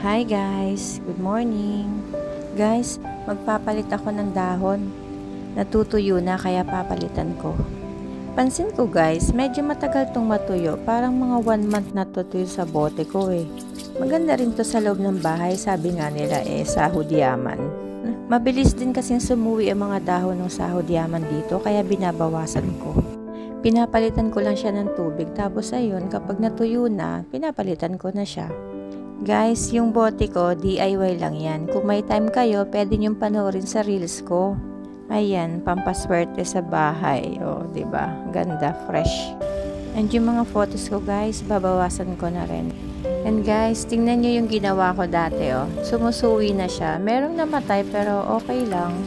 Hi guys, good morning. Guys, magpapalit ako ng dahon. Natutuyo na kaya papalitan ko. Pansin ko guys, medyo matagal tong matuyo. Parang mga 1 month na tutuyo sa bote ko eh. Maganda rin to sa loob ng bahay, sabi nga nila sahod yaman. Mabilis din kasing sumuwi ang mga dahon ng sahod yaman dito kaya binabawasan ko. Pinapalitan ko lang siya ng tubig tapos ayun, kapag natuyo na, pinapalitan ko na siya. Guys, yung bote ko, DIY lang yan. Kung may time kayo, pwede niyong panoorin sa reels ko. Ayan, pampaswerte sa bahay. O, diba? Ganda, fresh. And yung mga photos ko, guys, babawasan ko na rin. And guys, tingnan nyo yung ginawa ko dati, oh. Sumusuwi na siya. Merong namatay, pero okay lang.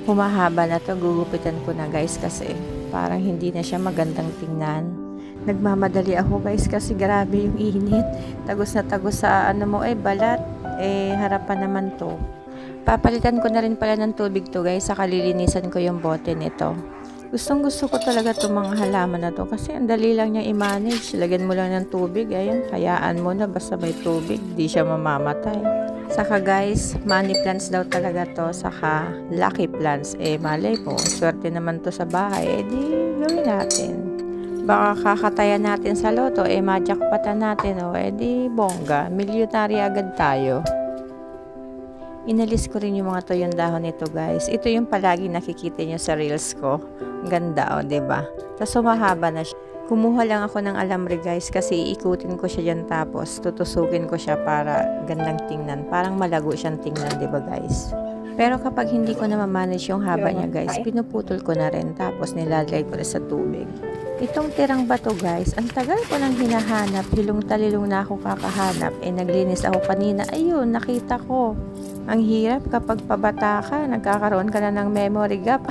Humahaba na to, gugupitan ko na, guys, kasi parang hindi na siya magandang tingnan. Nagmamadali ako guys kasi grabe yung init. Tagos na tagos sa balat. Harapan naman to. Papalitan ko na rin pala ng tubig to guys. Saka lilinisan ko yung bote nito. Gustong gusto ko talaga itong mga halaman na to. Kasi ang dali lang niya i-manage. Lagyan mo lang ng tubig. Ayan, hayaan mo na basta may tubig. Di siya mamamatay. Saka guys, money plants daw talaga to. Saka lucky plants. Malay mo, swerte naman to sa bahay. Di gawin natin. Baka kakatayan natin sa loto, majakpatan natin, di bongga, milyonarya agad tayo. Inalis ko rin yung mga tuyong dahon nito guys. Ito yung palagi nakikita nyo sa reels ko. Ganda diba? Tapos humahaba na siya. Kumuha lang ako ng alambre guys kasi iikutin ko siya dyan tapos tutusukin ko siya para gandang tingnan. Parang malago siyang tingnan, diba guys? Pero kapag hindi ko na ma-manage yung haba niya guys, pinuputol ko na rin tapos nilalagay ko na sa tubig. Itong tirang bato guys, ang tagal ko nang hinahanap, hilong-talilong na ako kakahanap, naglinis ako kanina, ayun, nakita ko. Ang hirap kapag pabata ka, nagkakaroon ka na ng memory gap.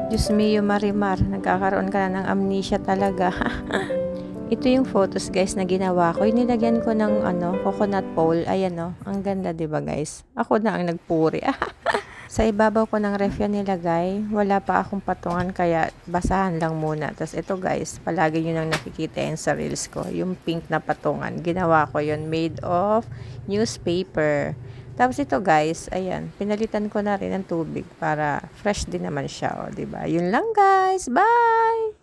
Diyos mio marimar, nagkakaroon ka na ng amnesia talaga. Ito yung photos guys na ginawa ko, nilagyan ko ng coconut pole, ayan ang ganda diba guys? Ako na ang nagpuri. Sa ibabaw ko ng ref yan nilagay. Wala pa akong patungan kaya basahan lang muna. Tapos ito guys, palagi nyo nang nakikita yan sa reels ko. Yung pink na patungan. Ginawa ko yun. Made of newspaper. Tapos ito guys, ayan. Pinalitan ko na rin ng tubig para fresh din naman siya. Diba? Yun lang guys. Bye!